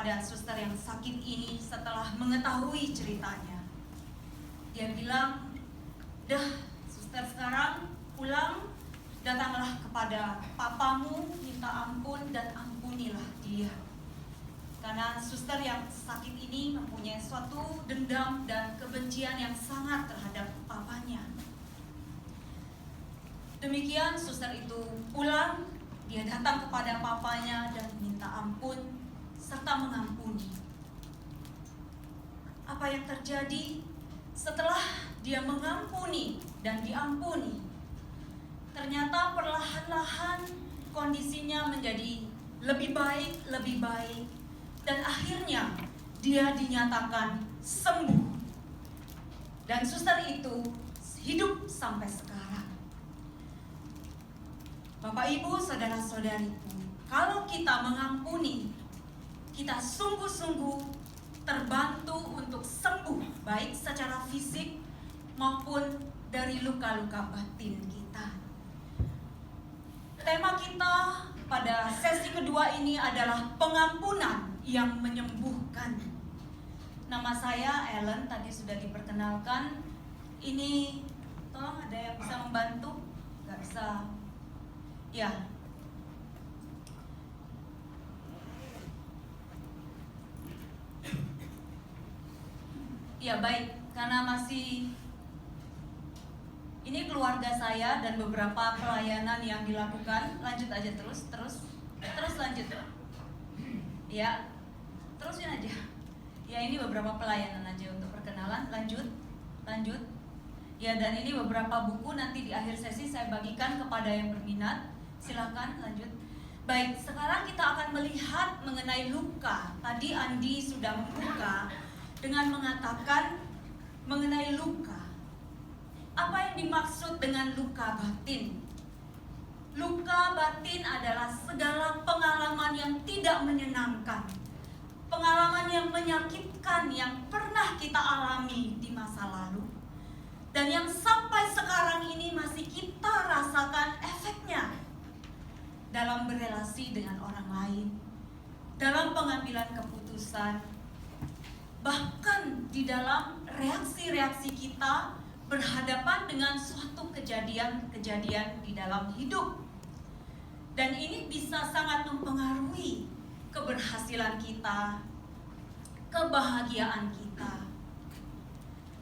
kepada suster yang sakit ini setelah mengetahui ceritanya. Dia bilang, "Dah, suster, sekarang pulang, datanglah kepada papamu, minta ampun dan ampunilah dia." Karena suster yang sakit ini mempunyai suatu dendam dan kebencian yang sangat terhadap papanya. Demikian suster itu pulang, dia datang kepada papanya dan minta ampun serta mengampuni. Apa yang terjadi setelah dia mengampuni dan diampuni? Ternyata perlahan-lahan kondisinya menjadi lebih baik, dan akhirnya dia dinyatakan sembuh. Dan suster itu hidup sampai sekarang. Bapak, Ibu, saudara-saudariku, kalau kita mengampuni, kita sungguh-sungguh terbantu untuk sembuh, baik secara fisik maupun dari luka-luka batin kita. Tema kita pada sesi kedua ini adalah pengampunan yang menyembuhkan. Nama saya Ellen, tadi sudah diperkenalkan. Ini, tolong ada yang bisa membantu? Gak bisa. Ya. Ya, baik, karena masih ini keluarga saya dan beberapa pelayanan yang dilakukan. Lanjut aja terus lanjut. Ya, terusin aja. Ya, ini beberapa pelayanan aja untuk perkenalan. Lanjut. Ya, dan ini beberapa buku, nanti di akhir sesi saya bagikan kepada yang berminat. Silakan lanjut. Baik, sekarang kita akan melihat mengenai luka. Tadi Andi sudah membuka dengan mengatakan mengenai luka. Apa yang dimaksud dengan luka batin? Luka batin adalah segala pengalaman yang tidak menyenangkan, pengalaman yang menyakitkan yang pernah kita alami di masa lalu, dan yang sampai sekarang ini masih kita rasakan efeknya dalam berelasi dengan orang lain, dalam pengambilan keputusan, bahkan di dalam reaksi-reaksi kita berhadapan dengan suatu kejadian-kejadian di dalam hidup. Dan ini bisa sangat mempengaruhi keberhasilan kita, kebahagiaan kita,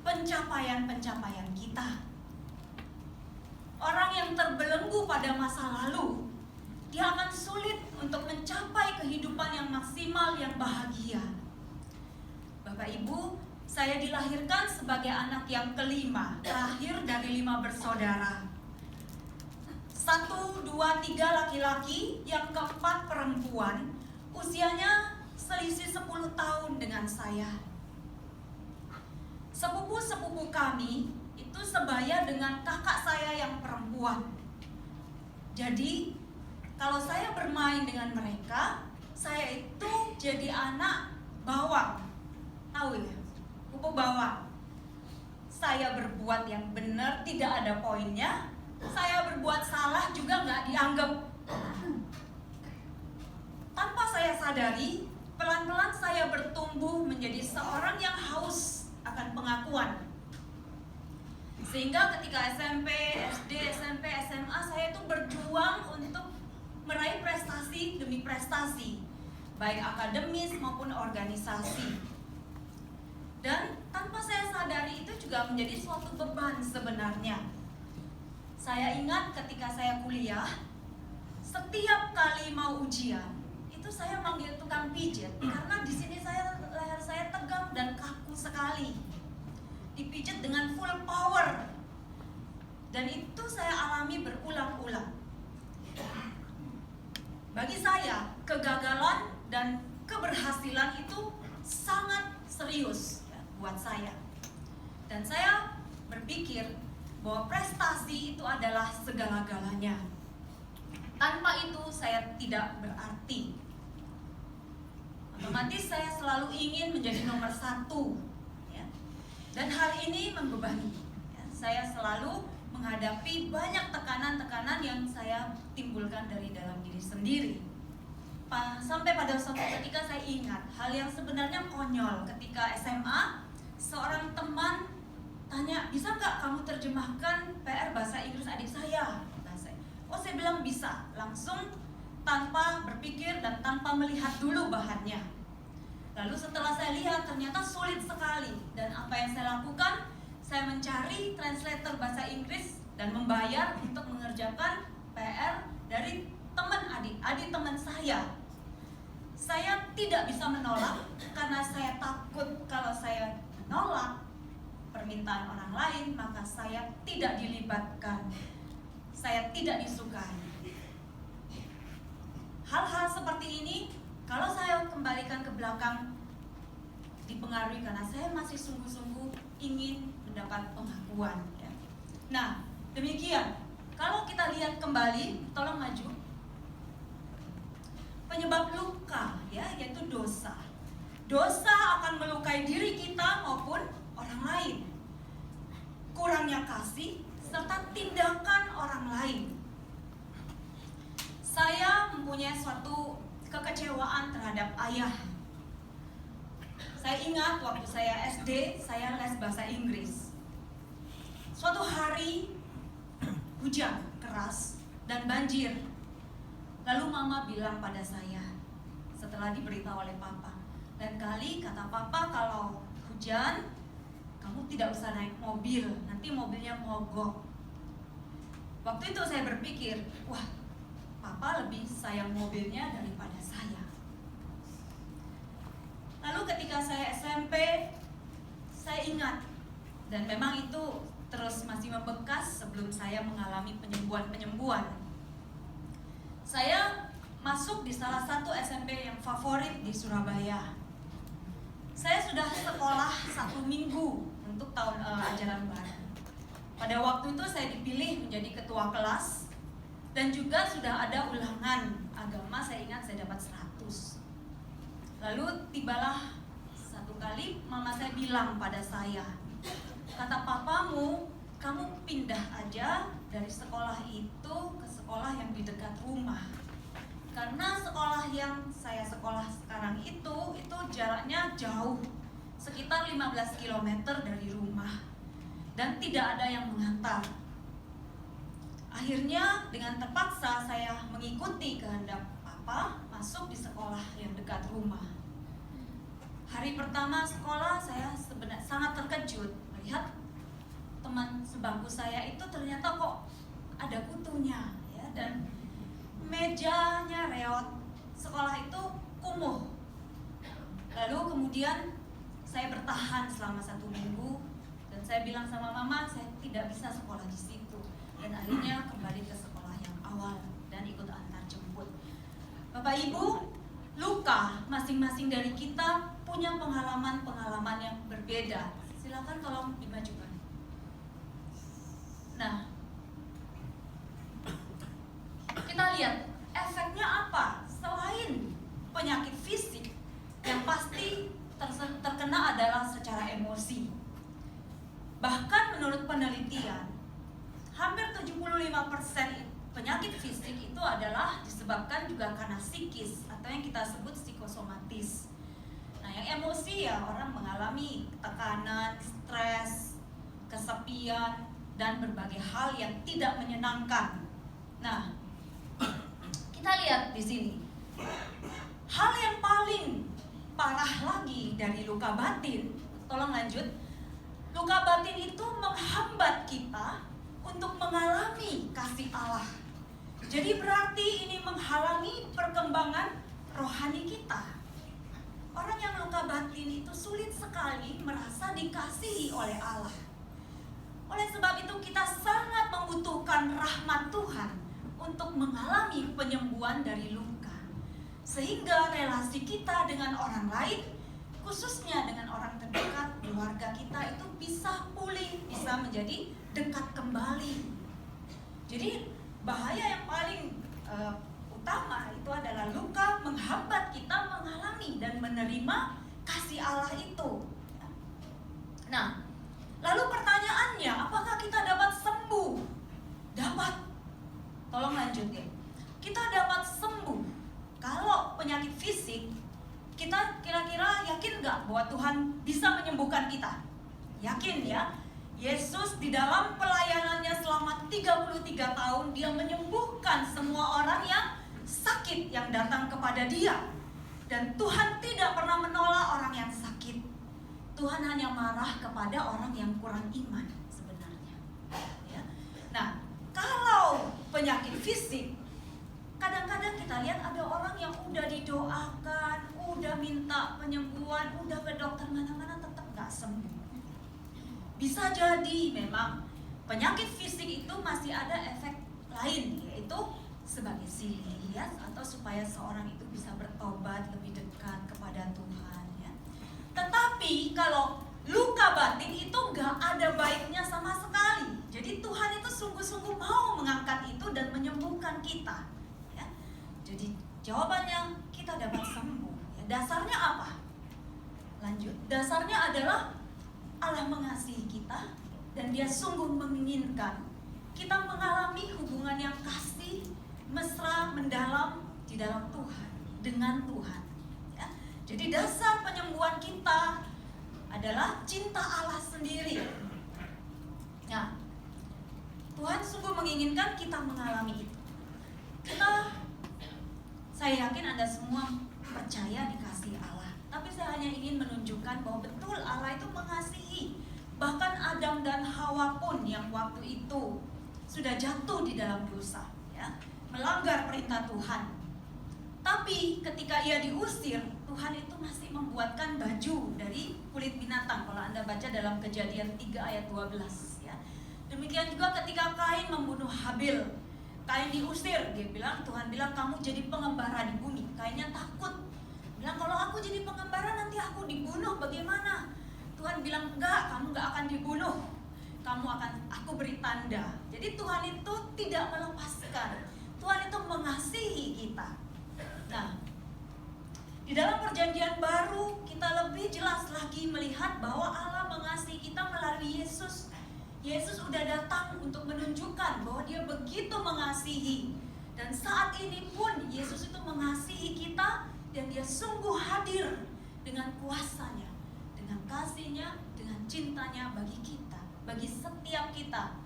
pencapaian-pencapaian kita. Orang yang terbelenggu pada masa lalu, dia akan sulit untuk mencapai kehidupan yang maksimal, yang bahagia. Bapak, Ibu, saya dilahirkan sebagai anak yang kelima, terakhir dari 5 bersaudara. 1, 2, 3 laki-laki, yang keempat perempuan, usianya selisih 10 tahun dengan saya. Sepupu-sepupu kami itu sebaya dengan kakak saya yang perempuan. Jadi, kalau saya bermain dengan mereka, saya itu jadi anak bawang. Tahu ya? Pupuk bawang. Saya berbuat yang benar, tidak ada poinnya. Saya berbuat salah juga nggak dianggap. Tanpa saya sadari, pelan-pelan saya bertumbuh menjadi seorang yang haus akan pengakuan. Sehingga ketika SMP, SD, SMP, SMA, saya itu berjuang untuk meraih prestasi demi prestasi, baik akademis maupun organisasi. Dan tanpa saya sadari itu juga menjadi suatu beban sebenarnya. Saya ingat ketika saya kuliah, setiap kali mau ujian, itu saya manggil tukang pijat karena di sini leher saya tegang dan kaku sekali. Dipijat dengan full power. Dan itu saya alami berulang-ulang. Bagi saya, kegagalan dan keberhasilan itu sangat serius ya, buat saya. Dan saya berpikir bahwa prestasi itu adalah segala-galanya. Tanpa itu saya tidak berarti. Otomatis saya selalu ingin menjadi nomor 1 ya. Dan hal ini membebani ya. Saya selalu menghadapi banyak tekanan-tekanan yang saya timbulkan dari dalam diri sendiri. sampai pada suatu ketika saya ingat hal yang sebenarnya konyol. Ketika SMA, seorang teman tanya, bisa nggak kamu terjemahkan PR bahasa Inggris adik saya? Oh, saya bilang bisa, langsung tanpa berpikir dan tanpa melihat dulu bahannya. Lalu setelah saya lihat ternyata sulit sekali, dan apa yang saya lakukan, saya mencari translator bahasa Inggris dan membayar untuk mengerjakan PR dari teman adik teman saya. Saya tidak bisa menolak karena saya takut kalau saya menolak permintaan orang lain maka saya tidak dilibatkan, saya tidak disukai. Hal-hal seperti ini kalau saya kembalikan ke belakang dipengaruhi karena saya masih sungguh-sungguh ingin mendapat pengakuan ya. Nah, demikian. Kalau kita lihat kembali, tolong maju. Penyebab luka ya, yaitu dosa. Dosa akan melukai diri kita maupun orang lain. Kurangnya kasih serta tindakan orang lain. Saya mempunyai suatu kekecewaan terhadap ayah. Saya ingat waktu saya SD, saya les bahasa Inggris. Suatu hari hujan keras dan banjir. Lalu mama bilang pada saya setelah diberitahu oleh papa, lain kali kata papa kalau hujan kamu tidak usah naik mobil, nanti mobilnya mogok. Waktu itu saya berpikir, wah, papa lebih sayang mobilnya daripada saya. Lalu ketika saya SMP, saya ingat, dan memang itu terus masih membekas sebelum saya mengalami penyembuhan. Saya masuk di salah satu SMP yang favorit di Surabaya. Saya sudah sekolah 1 minggu untuk tahun ajaran baru. Pada waktu itu saya dipilih menjadi ketua kelas dan juga sudah ada ulangan agama, saya ingat saya dapat 100. Lalu tibalah satu kali mama saya bilang pada saya, kata papamu, kamu pindah aja dari sekolah itu ke sekolah yang di dekat rumah. Karena sekolah yang saya sekolah sekarang itu jaraknya jauh, sekitar 15 km dari rumah, dan tidak ada yang mengantar. Akhirnya dengan terpaksa saya mengikuti kehendak papa masuk di sekolah yang dekat rumah. Hari pertama sekolah saya sebenarnya sangat terkejut melihat teman sebangku saya itu ternyata kok ada kutunya ya, dan mejanya reot, sekolah itu kumuh. Lalu kemudian saya bertahan selama 1 minggu dan saya bilang sama mama saya tidak bisa sekolah di situ, dan akhirnya kembali ke sekolah yang awal dan ikut antar jemput. Bapak Ibu, luka masing-masing dari kita punya pengalaman-pengalaman yang berbeda. Silakan tolong dimajukan. Nah, kita lihat efeknya apa selain penyakit fisik yang pasti terkena adalah secara emosi. Bahkan menurut penelitian hampir 75% penyakit fisik itu adalah disebabkan juga karena psikis atau yang kita sebut psikosomatis. Nah, yang emosi ya orang mengalami tekanan, stres, kesepian, dan berbagai hal yang tidak menyenangkan. Nah, kita lihat di sini. Hal yang paling parah lagi dari luka batin, tolong lanjut. Luka batin itu menghambat kita untuk mengalami kasih Allah. Jadi berarti ini menghalangi perkembangan rohani kita. Orang yang luka batin itu sulit sekali merasa dikasihi oleh Allah. Oleh sebab itu kita sangat membutuhkan rahmat Tuhan untuk mengalami penyembuhan dari luka. Sehingga relasi kita dengan orang lain, khususnya dengan orang terdekat, keluarga kita itu bisa pulih, bisa menjadi dekat kembali. Jadi bahaya yang paling utama itu adalah luka menghambat kita mengalami dan menerima kasih Allah itu. Nah, lalu pertanyaannya, apakah kita dapat sembuh? Dapat. Tolong lanjutin. Kita dapat sembuh Kalau penyakit fisik, kita kira-kira yakin nggak bahwa Tuhan bisa menyembuhkan kita? Yakin ya? Yesus di dalam pelayanannya selama 33 tahun, dia menyembuhkan semua orang yang sakit yang datang kepada dia. Dan Tuhan tidak pernah menolak orang yang sakit. Tuhan hanya marah kepada orang yang kurang iman sebenarnya. Ya. Nah, kalau penyakit fisik, kadang-kadang kita lihat ada orang yang udah didoakan, udah minta penyembuhan, udah ke dokter mana-mana tetap gak sembuh. Bisa jadi memang penyakit fisik itu masih ada efek lain, yaitu sebagai silias atau supaya seorang itu bisa bertobat lebih dekat kepada Tuhan ya. Tetapi kalau luka batin itu gak ada baiknya sama sekali. Jadi Tuhan itu sungguh-sungguh mau mengangkat itu dan menyembuhkan kita ya. Jadi jawabannya kita dapat sembuh ya. Dasarnya apa? Lanjut. Dasarnya adalah Allah mengasihi kita dan Dia sungguh menginginkan kita mengalami hubungan yang kasih, mesra, mendalam di dalam Tuhan, dengan Tuhan ya. Jadi dasar penyembuhan kita adalah cinta Allah sendiri. Nah, Tuhan sungguh menginginkan kita mengalami itu. Saya yakin Anda semua percaya dikasihi Allah. Tapi saya hanya ingin menunjukkan bahwa betul Allah itu mengasihi. Bahkan Adam dan Hawa pun yang waktu itu sudah jatuh di dalam dosa ya, melanggar perintah Tuhan. Tapi ketika ia diusir, Tuhan itu masih membuatkan baju dari kulit binatang. Kalau Anda baca dalam Kejadian 3 ayat 12 ya. Demikian juga ketika Kain membunuh Habil, Kain diusir, Tuhan bilang kamu jadi pengembara di bumi. Kainnya takut, bilang kalau aku jadi pengembara nanti aku dibunuh bagaimana? Tuhan bilang enggak, kamu enggak akan dibunuh, aku beri tanda. Jadi Tuhan itu tidak melepaskan, Tuhan itu mengasihi kita. Nah, di dalam perjanjian baru kita lebih jelas lagi melihat bahwa Allah mengasihi kita melalui Yesus. Yesus sudah datang untuk menunjukkan bahwa Dia begitu mengasihi. Dan saat ini pun Yesus itu mengasihi kita dan Dia sungguh hadir dengan kuasanya, dengan kasihnya, dengan cintanya bagi kita, bagi setiap kita.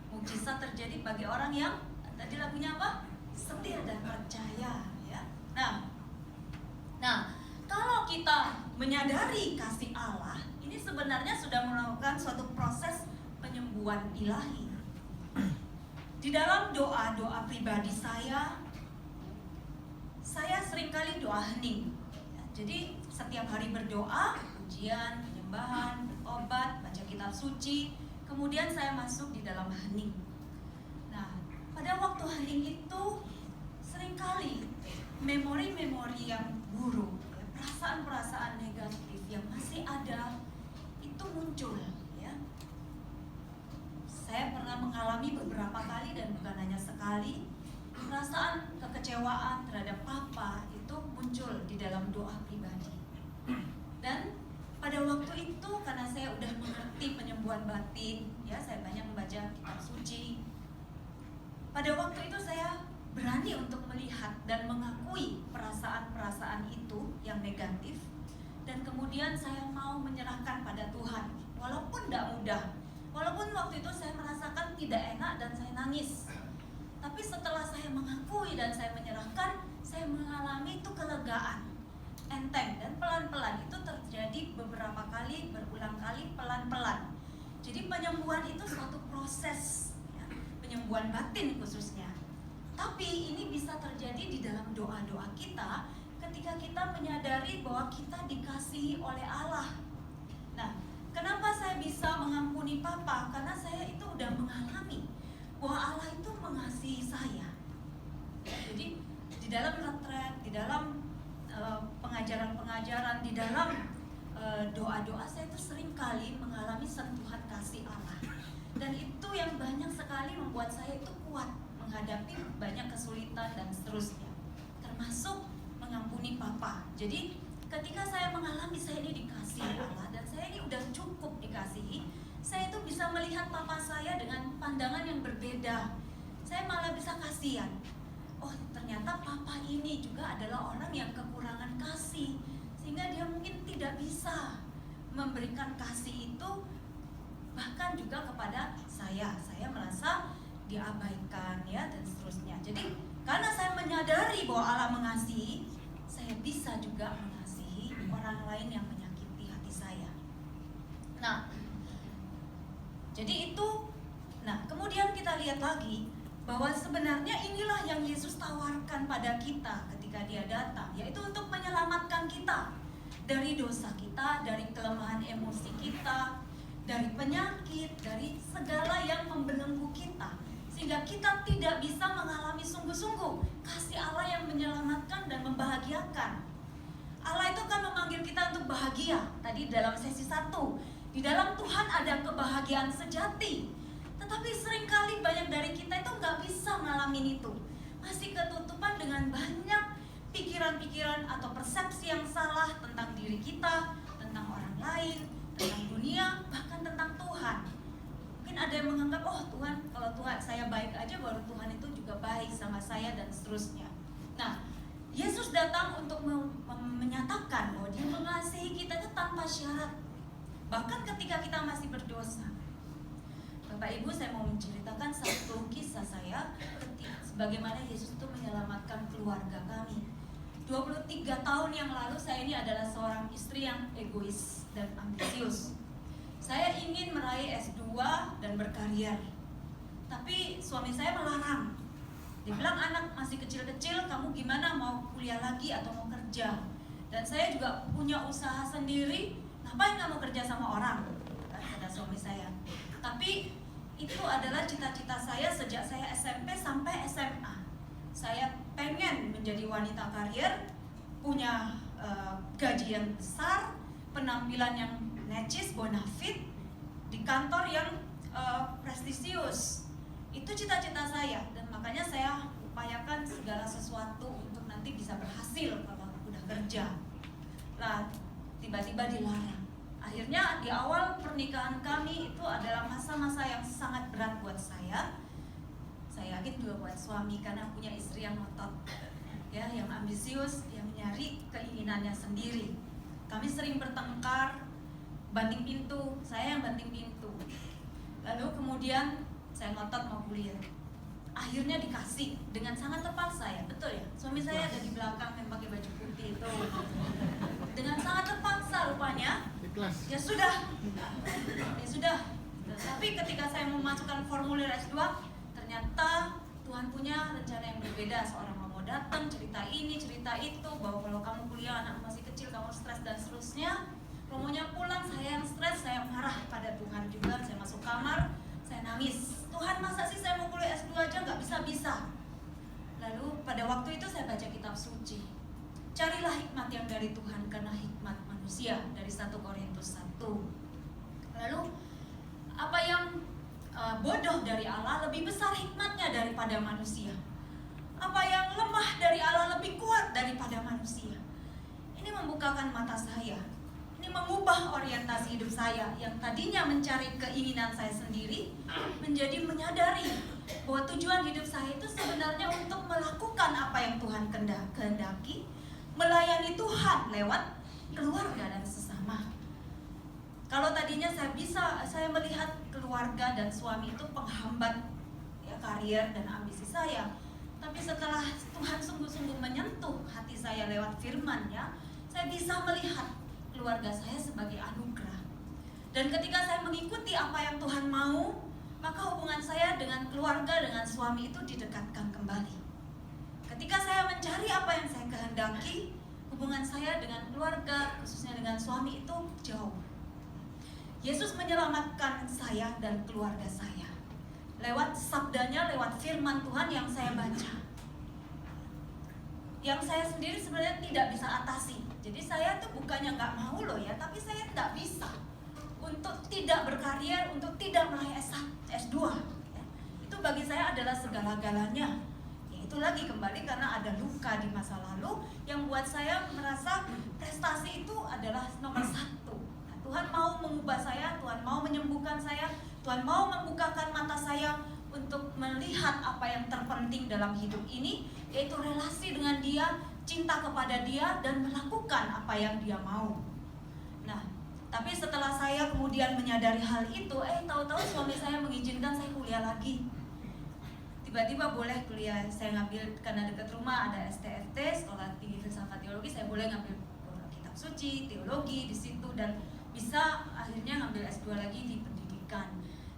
Mukjizat terjadi bagi orang yang tadi lagunya apa? Setia dan percaya ya. Nah, kalau kita menyadari kasih Allah, ini sebenarnya sudah melakukan suatu proses penyembuhan ilahi. Di dalam doa-doa pribadi saya seringkali doa hening. Jadi setiap hari berdoa, ujian, penyembahan, bertobat, baca kitab suci, kemudian saya masuk di dalam hening. Nah, pada waktu hening itu seringkali memori-memori yang buruk, perasaan-perasaan negatif yang masih ada itu muncul. Saya pernah mengalami beberapa kali dan bukan hanya sekali, perasaan kekecewaan terhadap papa itu muncul di dalam doa pribadi. Dan pada waktu itu karena saya udah mengerti penyembuhan batin, ya saya banyak membaca kitab suci. Pada waktu itu saya berani untuk melihat dan mengakui perasaan-perasaan itu yang negatif, dan kemudian saya mau menyerahkan pada Tuhan, walaupun tidak mudah. Walaupun waktu itu saya merasakan tidak enak dan saya nangis. Tapi setelah saya mengakui dan saya menyerahkan, saya mengalami itu kelegaan, enteng, dan pelan-pelan. Itu terjadi beberapa kali, berulang kali, pelan-pelan. Jadi penyembuhan itu suatu proses ya, penyembuhan batin khususnya. Tapi ini bisa terjadi di dalam doa-doa kita ketika kita menyadari bahwa kita dikasihi oleh Allah. Nah, kenapa saya bisa mengampuni papa? Karena saya itu udah mengalami bahwa Allah itu mengasihi saya. Jadi di dalam retret, di dalam pengajaran-pengajaran, di dalam doa-doa saya itu sering kali mengalami sentuhan kasih Allah. Dan itu yang banyak sekali membuat saya itu kuat menghadapi banyak kesulitan dan seterusnya, termasuk mengampuni papa. Jadi ketika saya mengalami saya ini dikasihi Allah dan saya ini udah cukup dikasihi, saya itu bisa melihat papa saya dengan pandangan yang berbeda. Saya malah bisa kasihan. oh ternyata papa ini juga adalah orang yang kekurangan kasih, sehingga dia mungkin tidak bisa memberikan kasih itu bahkan juga kepada saya merasa diabaikan ya, dan seterusnya. Jadi karena saya menyadari bahwa Allah mengasihi, saya bisa juga mengasihi orang lain yang menyakiti hati saya. Nah, jadi itu. Nah, kemudian kita lihat lagi bahwa sebenarnya inilah yang Yesus tawarkan pada kita ketika dia datang, yaitu untuk menyelamatkan kita dari dosa kita, dari kelemahan emosi kita, dari penyakit, dari segala yang membelenggu kita, sehingga kita tidak bisa mengalami sungguh-sungguh kasih Allah yang menyelamatkan dan membahagiakan. Allah itu kan memanggil kita untuk bahagia. Tadi dalam sesi 1, di dalam Tuhan ada kebahagiaan sejati. Tetapi seringkali banyak dari kita itu nggak bisa ngalamin itu. Masih ketutupan dengan banyak pikiran-pikiran atau persepsi yang salah tentang diri kita, tentang orang lain, tentang dunia, bahkan tentang Tuhan. Mungkin ada yang menganggap, oh Tuhan, kalau Tuhan saya baik aja baru Tuhan itu juga baik sama saya, dan seterusnya. Nah, Yesus datang untuk menyatakan bahwa dia mengasihi kita itu tanpa syarat, bahkan ketika kita masih berdosa. Bapak Ibu, saya mau menceritakan satu kisah saya bagaimana Yesus itu menyelamatkan keluarga kami. 23 tahun yang lalu saya ini adalah seorang istri yang egois dan ambisius. Saya ingin meraih S2 dan berkarir, tapi suami saya melarang. Dia bilang, anak masih kecil-kecil, kamu gimana mau kuliah lagi atau mau kerja? Dan saya juga punya usaha sendiri, ngapain kamu kerja sama orang? Kata suami saya. Tapi itu adalah cita-cita saya sejak saya SMP sampai SMA. Saya pengen menjadi wanita karir, punya gaji yang besar, penampilan yang necis, bonafit, di kantor yang prestisius. Itu cita-cita saya, dan makanya saya upayakan segala sesuatu untuk nanti bisa berhasil kalau udah kerja. Lah, tiba-tiba dilarang. Akhirnya di awal pernikahan kami itu adalah masa-masa yang sangat berat buat saya. Saya yakin juga buat suami, karena punya istri yang ngotot, ya, yang ambisius, yang nyari keinginannya sendiri. Kami sering bertengkar, banting pintu, saya yang banting pintu. Lalu kemudian saya ngotot mau kuliah. Akhirnya dikasih dengan sangat terpaksa ya, betul ya. Suami saya ada di belakang yang pakai baju putih itu. Dengan sangat terpaksa rupanya. Ya sudah. Tapi ketika saya memasukkan formulir S2, ternyata Tuhan punya rencana yang berbeda. Seorang mau datang cerita ini, cerita itu, bahwa kalau kamu kuliah anak masih kecil, kamu stres dan seterusnya. Romonya pulang, saya yang stres, saya marah pada Tuhan juga. Saya masuk kamar, saya nangis. Tuhan, masa sih saya mau kuliah S2 aja nggak bisa-bisa? Lalu pada waktu itu saya baca kitab suci. Carilah hikmat yang dari Tuhan, karena hikmat manusia, dari 1 Korintus 1. Lalu apa yang bodoh dari Allah lebih besar hikmatnya daripada manusia. Apa yang lemah dari Allah lebih kuat daripada manusia. Ini membukakan mata saya. Ini mengubah orientasi hidup saya yang tadinya mencari keinginan saya sendiri menjadi menyadari bahwa tujuan hidup saya itu sebenarnya untuk melakukan apa yang Tuhan kehendaki, melayani Tuhan lewat keluarga dan sesama. Kalau tadinya saya melihat keluarga dan suami itu penghambat ya, karier dan ambisi saya. Tapi setelah Tuhan sungguh-sungguh menyentuh hati saya lewat firman-Nya, saya bisa melihat keluarga saya sebagai anugerah. Dan ketika saya mengikuti apa yang Tuhan mau, maka hubungan saya dengan keluarga, dengan suami itu didekatkan kembali. Ketika saya mencari apa yang saya kehendaki, hubungan saya dengan keluarga, khususnya dengan suami itu jauh. Yesus menyelamatkan saya dan keluarga saya lewat sabdanya, lewat firman Tuhan yang saya baca, yang saya sendiri sebenarnya tidak bisa atasi. Jadi saya tuh bukannya nggak mau loh ya, tapi saya tidak bisa untuk tidak berkarir, untuk tidak meraih S2 ya. Itu bagi saya adalah segala-galanya. Ya, itu lagi kembali karena ada luka di masa lalu yang buat saya merasa prestasi itu adalah nomor 1. Tuhan mau mengubah saya, Tuhan mau menyembuhkan saya, Tuhan mau membukakan mata saya untuk melihat apa yang terpenting dalam hidup ini, yaitu relasi dengan Dia, cinta kepada Dia, dan melakukan apa yang Dia mau. Nah, tapi setelah saya kemudian menyadari hal itu, tahu-tahu suami saya mengizinkan saya kuliah lagi. Tiba-tiba boleh kuliah, saya ngambil karena dekat rumah ada STFT, Sekolah Tinggi Filsafat Teologi, saya boleh ngambil kitab suci, teologi di situ, dan bisa akhirnya ngambil S2 lagi di pendidikan.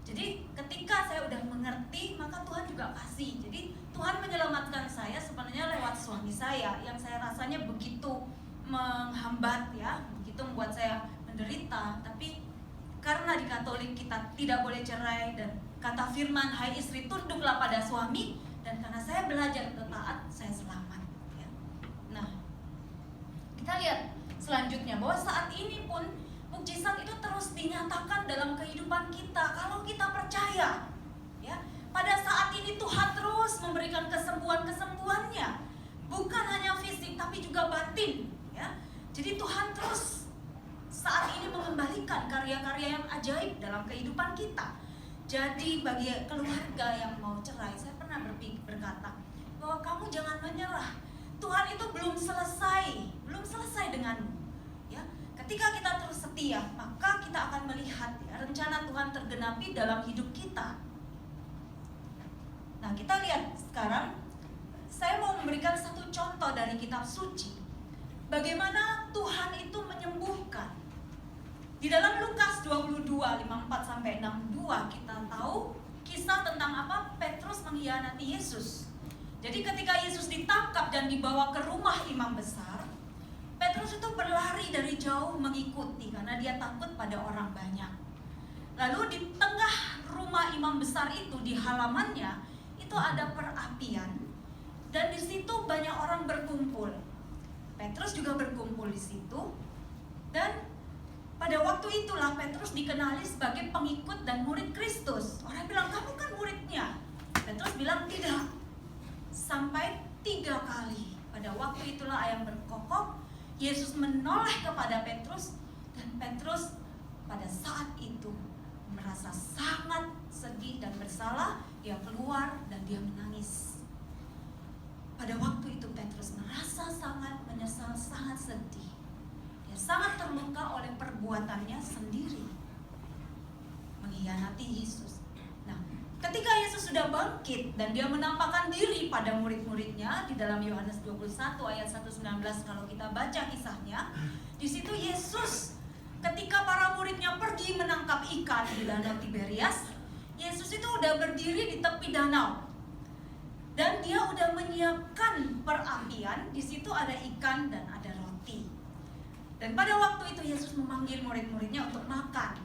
Jadi ketika saya udah mengerti, maka Tuhan juga kasih. Jadi Tuhan menyelamatkan saya sebenarnya lewat suami saya yang saya rasanya begitu menghambat ya, begitu membuat saya menderita. Tapi karena di Katolik kita tidak boleh cerai dan kata firman, hai istri tunduklah pada suami, dan karena saya belajar untuk taat, saya selamat ya. Nah, kita lihat selanjutnya bahwa saat ini pun mukjizat itu terus dinyatakan dalam kehidupan kita kalau kita percaya ya. Pada saat ini Tuhan terus memberikan kesembuhan-kesembuhannya, bukan hanya fisik tapi juga batin ya. Jadi Tuhan terus saat ini mengembalikan karya-karya yang ajaib dalam kehidupan kita. Jadi bagi keluarga yang mau cerai, saya pernah berkata bahwa kamu jangan menyerah. Tuhan itu belum selesai denganmu ya. Ketika kita terus setia, maka kita akan melihat ya, rencana Tuhan tergenapi dalam hidup kita. Nah, kita lihat sekarang, saya mau memberikan satu contoh dari kitab suci. Bagaimana Tuhan itu menyembuhkan. Di dalam Lukas 22, 54-62 kita tahu kisah tentang apa? Petrus mengkhianati Yesus. Jadi ketika Yesus ditangkap dan dibawa ke rumah imam besar, Petrus itu berlari dari jauh mengikuti karena dia takut pada orang banyak. Lalu di tengah rumah imam besar itu, di halamannya itu ada perapian, dan di situ banyak orang berkumpul. Petrus juga berkumpul di situ, dan pada waktu itulah Petrus dikenali sebagai pengikut dan murid Kristus. Orang bilang, kamu kan muridnya. Petrus bilang, tidak. Sampai 3 kali. Pada waktu itulah ayam berkokok, Yesus menoleh kepada Petrus, dan Petrus pada saat itu merasa sangat sedih dan bersalah. Dia keluar dan dia menangis. Pada waktu itu Petrus merasa sangat menyesal, sangat sedih. Dia sangat terluka oleh perbuatannya sendiri, mengkhianati Yesus. Nah, ketika Yesus sudah bangkit dan dia menampakkan diri pada murid-muridnya di dalam Yohanes 21 ayat 1-19, kalau kita baca kisahnya, di situ Yesus ketika para muridnya pergi menangkap ikan di danau Tiberias, Yesus itu udah berdiri di tepi danau. Dan dia udah menyiapkan perapian, di situ ada ikan dan ada roti. Dan pada waktu itu Yesus memanggil murid-muridnya untuk makan.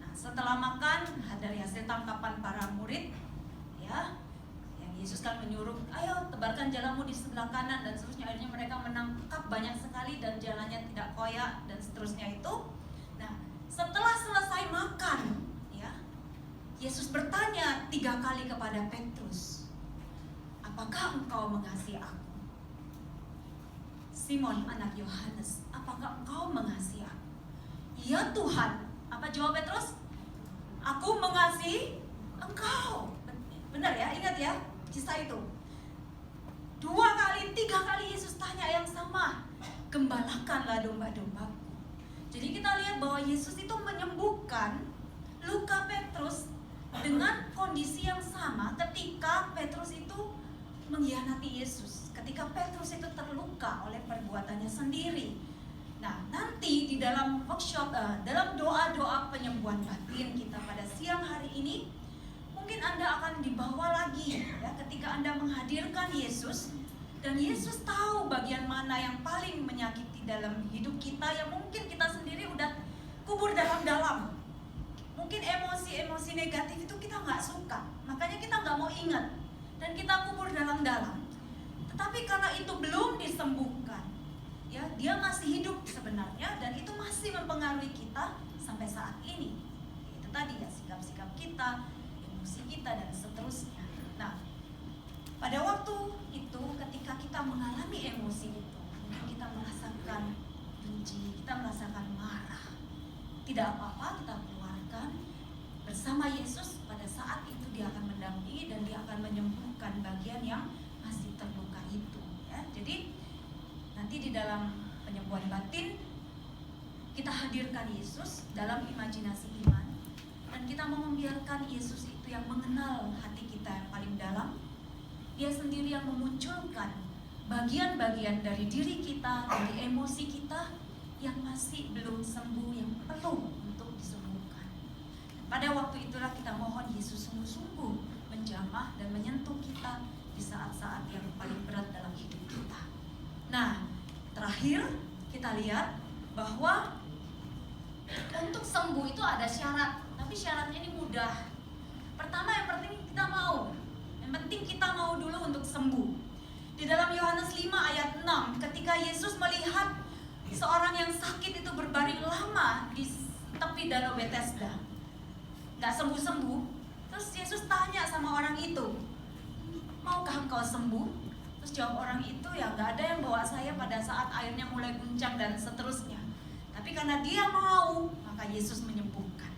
Nah, setelah makan, dari hasil tangkapan para murid, ya, yang Yesus kan menyuruh, ayo tebarkan jalamu di sebelah kanan dan seterusnya. Akhirnya mereka menangkap banyak sekali dan jalannya tidak koyak dan seterusnya itu. Nah, setelah selesai makan, ya, Yesus bertanya 3 kali kepada Petrus, apakah engkau mengasihi aku? Simon anak Yohanes, apakah engkau mengasihi aku? Ya Tuhan. Apa jawab Petrus? Aku mengasihi engkau. Benar ya, ingat ya kisah itu. 2 kali, 3 kali Yesus tanya yang sama. Gembalakanlah domba-dombaku. Jadi kita lihat bahwa Yesus itu menyembuhkan luka Petrus dengan kondisi yang sama ketika Petrus itu mengkhianati Yesus, ketika Petrus itu terluka oleh perbuatannya sendiri. Nah, nanti di dalam workshop, dalam doa-doa penyembuhan batin kita pada siang hari ini, mungkin Anda akan dibawa lagi ya, ketika Anda menghadirkan Yesus, dan Yesus tahu bagian mana yang paling menyakiti dalam hidup kita, yang mungkin kita sendiri udah kubur dalam-dalam. Mungkin emosi-emosi negatif itu kita nggak suka, makanya kita nggak mau ingat, dan kita kubur dalam-dalam. Tetapi karena itu belum disembuhkan, ya, dia masih hidup sebenarnya, dan itu masih mempengaruhi kita sampai saat ini. Itu tadi ya, sikap-sikap kita, emosi kita, dan seterusnya. Nah, pada waktu itu ketika kita mengalami emosi itu, mungkin kita merasakan benci, kita merasakan marah, tidak apa-apa, kita keluarkan bersama Yesus. Pada saat itu dia akan mendampingi dan dia akan menyembuhkan bagian yang masih terluka itu, ya. Jadi nanti di dalam penyembuhan batin kita hadirkan Yesus dalam imajinasi iman, dan kita mau membiarkan Yesus itu yang mengenal hati kita yang paling dalam. Dia sendiri yang memunculkan bagian-bagian dari diri kita, dari emosi kita yang masih belum sembuh, yang perlu untuk disembuhkan. Pada waktu itulah kita mohon Yesus sungguh-sungguh menjamah dan menyentuh kita di saat-saat yang paling berat dalam hidup kita. Nah, terakhir kita lihat bahwa untuk sembuh itu ada syarat, tapi syaratnya ini mudah. Pertama, yang penting kita mau. Yang penting kita mau dulu untuk sembuh. Di dalam Yohanes 5 ayat 6, ketika Yesus melihat seorang yang sakit itu berbaring lama di tepi danau Bethesda, gak sembuh-sembuh, terus Yesus tanya sama orang itu, maukah engkau sembuh? Terus jawab orang itu, ya gak ada yang bawa saya pada saat airnya mulai guncang dan seterusnya. Tapi karena dia mau, maka Yesus menyembuhkan,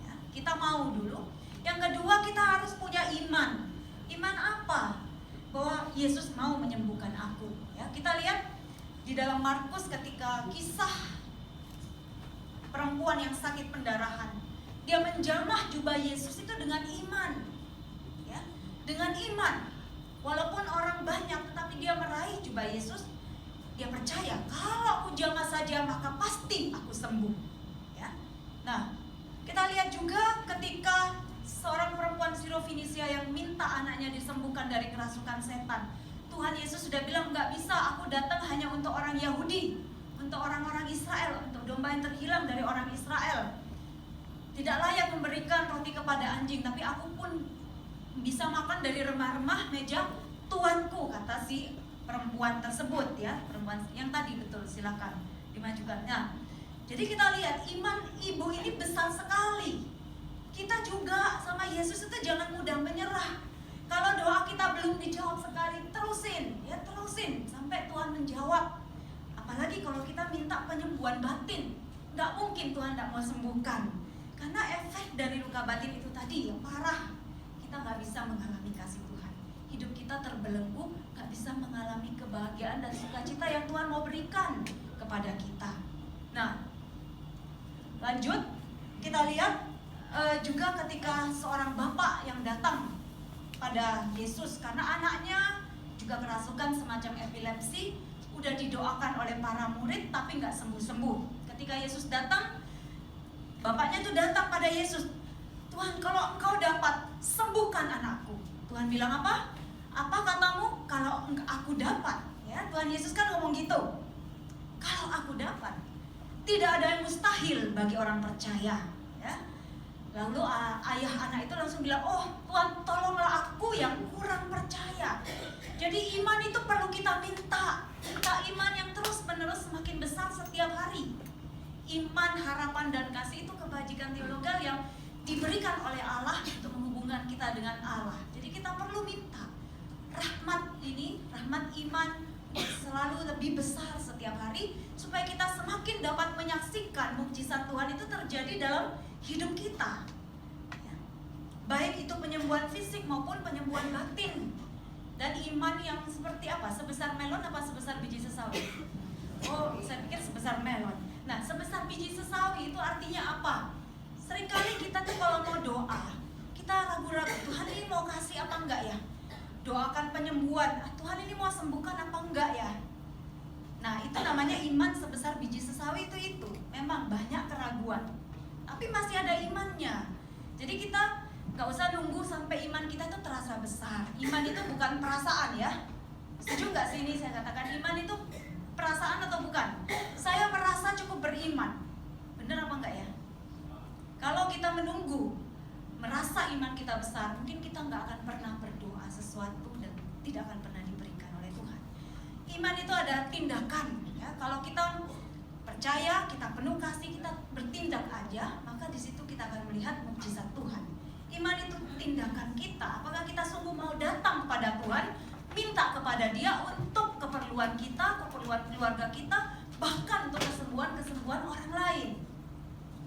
ya, kita mau dulu. Yang kedua, kita harus punya iman. Iman apa? Bahwa Yesus mau menyembuhkan aku, ya. Kita lihat di dalam Markus ketika kisah perempuan yang sakit pendarahan, dia menjamah jubah Yesus itu dengan iman, ya, dengan iman. Walaupun orang banyak, tetapi dia meraih jubah Yesus. Dia percaya kalau aku jamah saja maka pasti aku sembuh, ya. Nah, kita lihat juga ketika seorang perempuan Sirofenisia yang minta anaknya disembuhkan dari kerasukan setan, Tuhan Yesus sudah bilang, nggak bisa, aku datang hanya untuk orang Yahudi, untuk orang-orang Israel, untuk domba yang terhilang dari orang Israel. Tidak layak memberikan roti kepada anjing, tapi aku pun bisa makan dari remah-remah meja Tuanku, kata si perempuan tersebut, ya. Perempuan yang tadi, betul, silakan dimajukan. Nah, jadi kita lihat iman ibu ini besar sekali. Kita juga sama Yesus itu jangan mudah menyerah. Kalau doa kita belum dijawab sekali, terusin, ya, terusin sampai Tuhan menjawab. Apalagi kalau kita minta penyembuhan batin, nggak mungkin Tuhan nggak mau sembuhkan, karena efek dari luka batin itu tadi yang parah. Kita nggak bisa mengalami kasih Tuhan, hidup kita terbelenggu, nggak bisa mengalami kebahagiaan dan sukacita yang Tuhan mau berikan kepada kita. Nah, lanjut kita lihat juga ketika seorang bapak yang datang pada Yesus karena anaknya juga kerasukan semacam epilepsi, udah didoakan oleh para murid tapi nggak sembuh-sembuh. Ketika Yesus datang, bapaknya tuh datang pada Yesus, Tuhan, kalau engkau dapat, sembuhkan anakku. Tuhan bilang apa? Apa katamu? Kalau aku dapat, ya. Tuhan Yesus kan ngomong gitu, kalau aku dapat. Tidak ada yang mustahil bagi orang percaya, ya. Lalu ayah anak itu langsung bilang, oh Tuhan, tolonglah aku yang kurang percaya. Jadi iman itu perlu kita minta iman yang terus menerus semakin besar setiap hari. Iman, harapan, dan kasih itu kebajikan teologal yang diberikan oleh Allah untuk menghubungkan kita dengan Allah. Jadi kita perlu minta rahmat ini, rahmat iman selalu lebih besar setiap hari, supaya kita semakin dapat menyaksikan mukjizat Tuhan itu terjadi dalam hidup kita, ya. Baik itu penyembuhan fisik maupun penyembuhan batin. Dan iman yang seperti apa? Sebesar melon apa sebesar biji sesawi? Oh, saya pikir sebesar melon. Nah, sebesar biji sesawi itu artinya apa? Seringkali kita tuh kalau mau doa, kita ragu-ragu, Tuhan ini mau kasih apa enggak ya? Doakan penyembuhan, Tuhan ini mau sembuhkan apa enggak ya? Nah, itu namanya iman sebesar biji sesawi itu. Memang banyak keraguan, tapi masih ada imannya. Jadi kita nggak usah nunggu sampai iman kita tuh terasa besar. Iman itu bukan perasaan, ya. Setuju nggak sih ini saya katakan iman itu perasaan atau bukan? Saya merasa cukup beriman, bener apa enggak ya? Kalau kita menunggu merasa iman kita besar, mungkin kita nggak akan pernah berdoa sesuatu dan tidak akan pernah diberikan oleh Tuhan. Iman itu ada tindakan, ya. Kalau kita percaya, kita penuh kasih, kita bertindak aja, maka di situ kita akan melihat mukjizat Tuhan. Iman itu tindakan kita. Apakah kita sungguh mau datang kepada Tuhan, minta kepada Dia untuk keperluan kita, keperluan keluarga kita, bahkan untuk kesembuhan orang lain.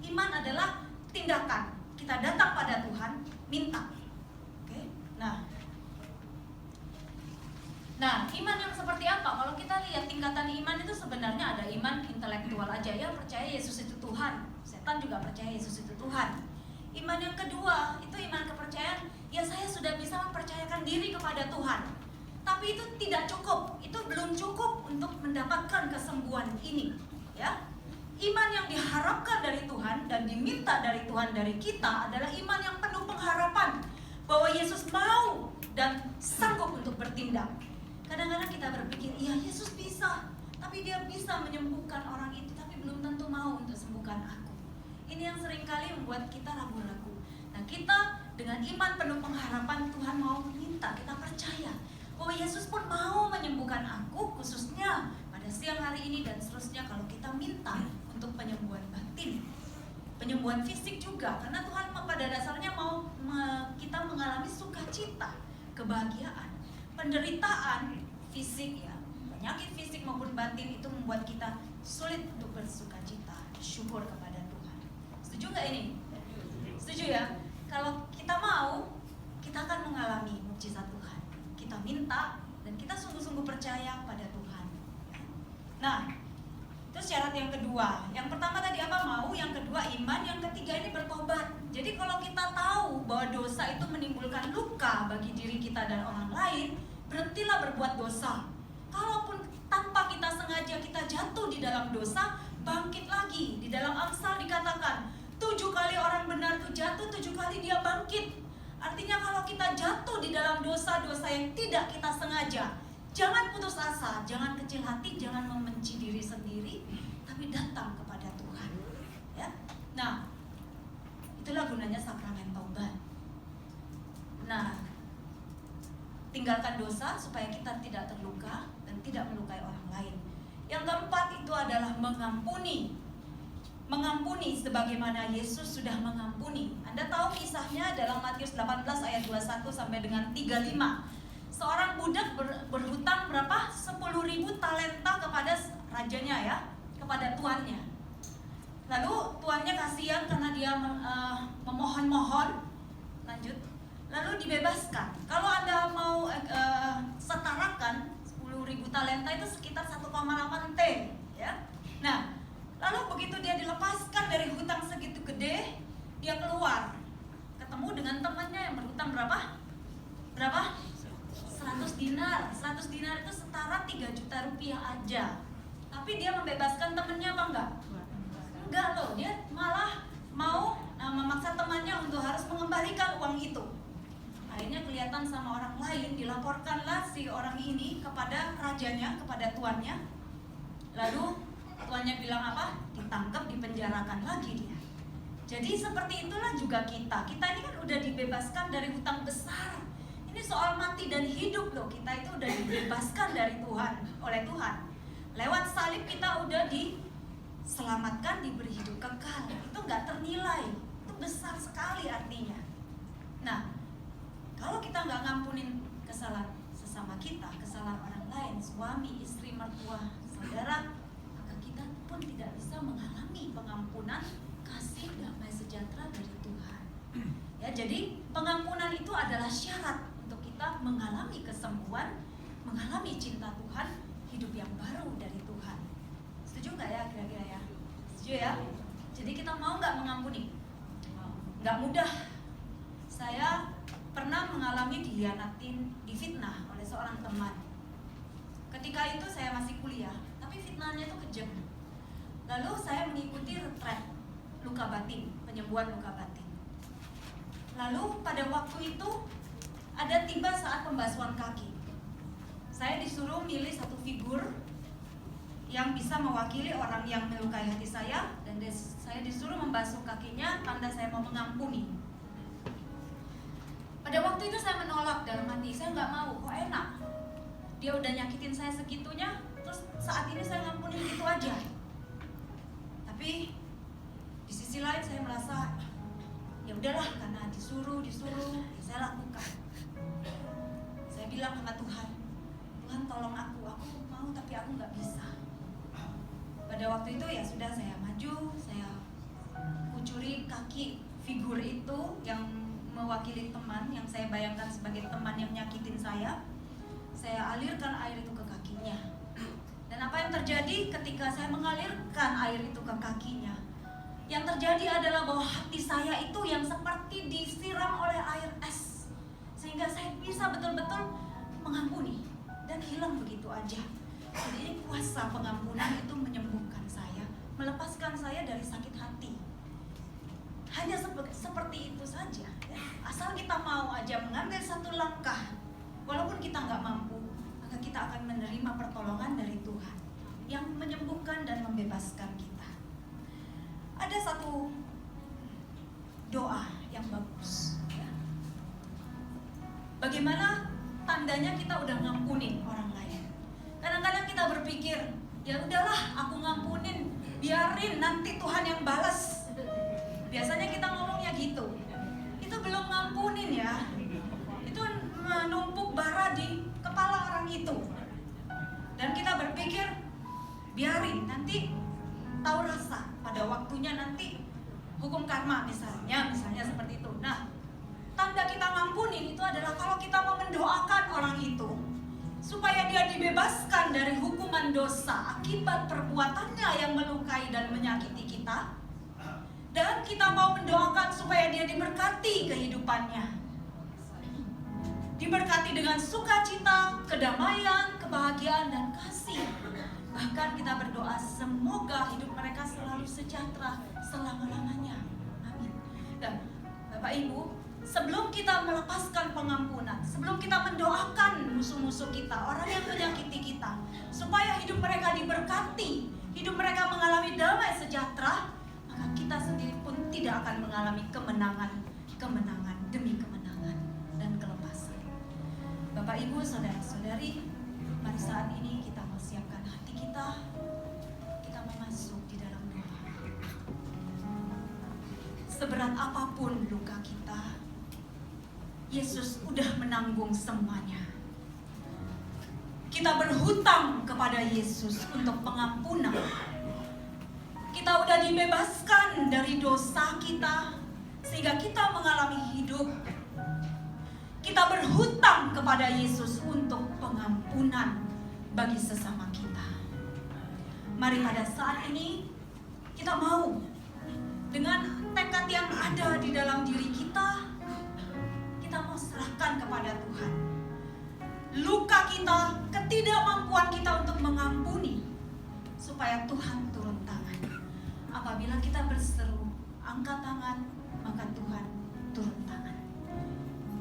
Iman adalah tindakan. Kita datang pada Tuhan, minta. Oke? sebenarnya ada iman intelektual aja, ya percaya Yesus itu Tuhan. Setan juga percaya Yesus itu Tuhan. Iman yang kedua itu iman kepercayaan, ya saya sudah bisa mempercayakan diri kepada Tuhan. Tapi itu tidak cukup, itu belum cukup untuk mendapatkan kesembuhan ini, ya. Iman yang diharapkan dari Tuhan dan diminta dari Tuhan dari kita adalah iman yang penuh pengharapan bahwa Yesus mau dan sanggup untuk bertindak. Kadang-kadang kita berpikir, iya Yesus bisa, tapi dia bisa menyembuhkan orang itu, tapi belum tentu mau untuk sembuhkan aku. Ini yang seringkali membuat kita ragu-ragu. Nah, kita dengan iman penuh pengharapan Tuhan mau minta, kita percaya bahwa Yesus pun mau menyembuhkan aku, khususnya pada siang hari ini dan seterusnya kalau kita minta untuk penyembuhan batin, penyembuhan fisik juga, karena Tuhan pada dasarnya mau kita mengalami sukacita, kebahagiaan. Penderitaan fisik, ya, penyakit fisik maupun batin itu membuat kita sulit untuk bersukacita, syukur kepada Tuhan. Setuju nggak ini? Setuju ya? Kalau kita mau, kita akan mengalami mukjizat Tuhan. Kita minta dan kita sungguh-sungguh percaya pada Tuhan. Nah, itu syarat yang kedua. Yang pertama tadi apa? Mau. Yang kedua iman. Yang ketiga ini bertobat. Jadi kalau kita tahu bahwa dosa itu menimbulkan luka bagi diri kita dan orang lain, berhentilah berbuat dosa. Kalaupun tanpa kita sengaja kita jatuh di dalam dosa, bangkit lagi. Di dalam Amsal dikatakan 7 kali orang benar itu jatuh, 7 kali dia bangkit. Artinya kalau kita jatuh di dalam dosa-dosa yang tidak kita sengaja, jangan putus asa, jangan kecil hati, jangan membenci diri sendiri, tapi datang kepada Tuhan, ya. Nah, itulah gunanya sakramen taubat. Nah, tinggalkan dosa supaya kita tidak terluka dan tidak melukai orang lain. Yang keempat itu adalah mengampuni. Mengampuni sebagaimana Yesus sudah mengampuni. Anda tahu kisahnya dalam Matius 18 ayat 21 sampai dengan 35. Seorang budak berhutang berapa? 10.000 talenta kepada rajanya, ya, kepada tuannya. Lalu tuannya kasihan karena dia memohon-mohon. Lanjut. Lalu dibebaskan. Kalau Anda mau setarakan 10.000 talenta itu sekitar 1,8 T, ya. Nah, lalu begitu dia dilepaskan dari hutang segitu gede, dia keluar, ketemu dengan temannya yang berhutang berapa? 100 dinar. 100 dinar itu setara 3 juta rupiah aja. Tapi dia membebaskan temannya apa enggak? Enggak loh, dia malah mau memaksa temannya untuk harus mengembalikan uang itu. Akhirnya kelihatan sama orang lain, dilaporkanlah si orang ini kepada rajanya, kepada tuannya. Lalu tuannya bilang apa? Ditangkap, dipenjarakan lagi dia. Jadi seperti itulah juga kita. Kita ini kan udah dibebaskan dari hutang besar. Ini soal mati dan hidup loh. Kita itu udah dibebaskan dari Tuhan, oleh Tuhan. Lewat salib kita udah diselamatkan, diberi hidup kekal. Itu nggak ternilai. Itu besar sekali artinya. Nah, kalau kita nggak ngampunin kesalahan sesama kita, kesalahan orang lain, suami, istri, mertua, saudara, maka kita pun tidak bisa mengalami pengampunan, kasih, damai sejahtera dari Tuhan. Ya, jadi pengampunan itu adalah syarat untuk kita mengalami kesembuhan, mengalami cinta Tuhan, hidup yang baru dari Tuhan. Setuju nggak ya kira-kira ya? Setuju ya? Jadi kita mau nggak mengampuni? Nggak mudah. Saya pernah mengalami dikhianatin, difitnah oleh seorang teman. Ketika itu saya masih kuliah, tapi fitnahnya itu kejam. Lalu saya mengikuti retret luka batin, penyembuhan luka batin. Lalu pada waktu itu ada tiba saat pembasuhan kaki. Saya disuruh milih satu figur yang bisa mewakili orang yang melukai hati saya, dan saya disuruh membasuh kakinya tanda saya mau mengampuni. Pada waktu itu saya menolak dalam hati, saya nggak mau, kok enak. Dia udah nyakitin saya segitunya, terus saat ini saya ngampunin gitu aja. Tapi di sisi lain saya merasa ya udahlah, karena disuruh ya saya lakukan. Saya bilang sama Tuhan, Tuhan tolong aku mau tapi aku nggak bisa. Pada waktu itu ya sudah, saya maju, saya kucuri kaki figur itu yang mewakili teman yang saya bayangkan sebagai teman yang nyakitin saya alirkan air itu ke kakinya. Dan apa Apa yang terjadi ketika saya mengalirkan air itu ke kakinya? Yang terjadi adalah bahwa hati saya itu yang seperti disiram oleh air es, sehingga saya bisa betul-betul mengampuni dan hilang begitu aja. Jadi ini kuasa pengampunan itu menyembuhkan saya, melepaskan saya dari sakit hati. Hanya seperti itu saja ya. Asal kita mau aja mengambil satu langkah, walaupun kita nggak mampu, maka kita akan menerima pertolongan dari Tuhan yang menyembuhkan dan membebaskan kita. Ada satu doa yang bagus ya. Bagaimana tandanya kita udah ngampunin orang lain? Kadang-kadang kita berpikir, ya udahlah aku ngampunin, biarin nanti Tuhan yang balas. Biasanya kita ngomongnya gitu. Itu belum ngampunin ya. Itu menumpuk bara di kepala orang itu. Dan kita berpikir, biarin nanti tahu rasa, pada waktunya nanti hukum karma misalnya seperti itu. Nah, tanda kita ngampunin itu adalah kalau kita mau mendoakan orang itu supaya dia dibebaskan dari hukuman dosa akibat perbuatannya yang melukai dan menyakiti kita, dan kita mau mendoakan supaya dia diberkati kehidupannya, diberkati dengan sukacita, kedamaian, kebahagiaan, dan kasih. Bahkan kita berdoa semoga hidup mereka selalu sejahtera selama-lamanya. Amin. Dan Bapak Ibu, sebelum kita melepaskan pengampunan, sebelum kita mendoakan musuh-musuh kita, orang yang menyakiti kita, supaya hidup mereka diberkati, hidup mereka mengalami damai sejahtera, maka kita sendiri pun tidak akan mengalami kemenangan demi kemenangan dan kelepasan. Bapak Ibu, saudara-saudari, mari saat ini kita siapkan hati kita mau masuk di dalam doa. Seberat apapun luka kita, Yesus udah menanggung semuanya. Kita berhutang kepada Yesus untuk pengampunan. Kita udah dibebaskan dari dosa kita, sehingga kita mengalami hidup. Kita berhutang kepada Yesus untuk pengampunan bagi sesama kita. Mari pada saat ini kita mau dengan tekad yang ada di dalam diri kita mau serahkan kepada Tuhan luka kita, ketidakmampuan kita untuk mengampuni, supaya Tuhan turun tangan. Apabila kita berseru, angkat tangan, maka Tuhan turun tangan.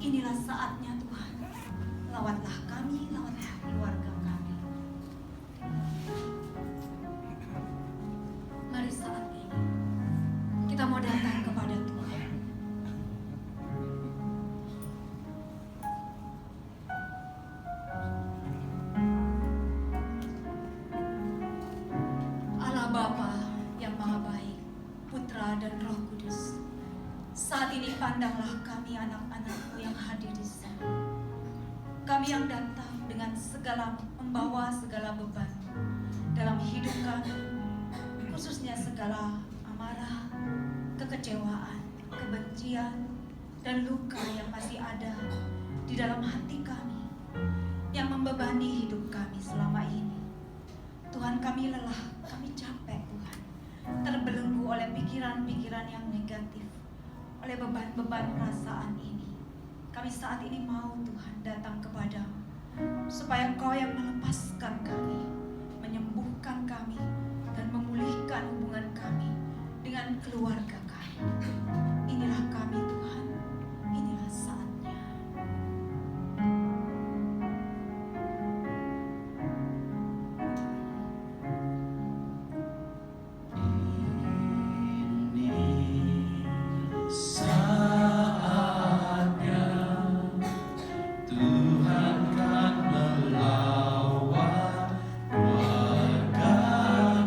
Inilah saatnya Tuhan, lawatlah kami, lawatlah keluarga kami. Mari saat ini kita mau datang kepada Tuhan. Dan Roh Kudus, saat ini pandanglah kami anak-anak-Mu yang hadir di sini. Kami yang datang dengan membawa segala beban dalam hidup kami, khususnya segala amarah, kekecewaan, kebencian, dan luka yang masih ada di dalam hati kami, yang membebani hidup kami selama ini. Tuhan, kami lelah, kami capek Tuhan, terbelenggu oleh pikiran-pikiran yang negatif, oleh beban-beban perasaan ini. Kami saat ini mau Tuhan datang kepadamu, supaya Engkau yang melepaskan kami, menyembuhkan kami, dan memulihkan hubungan kami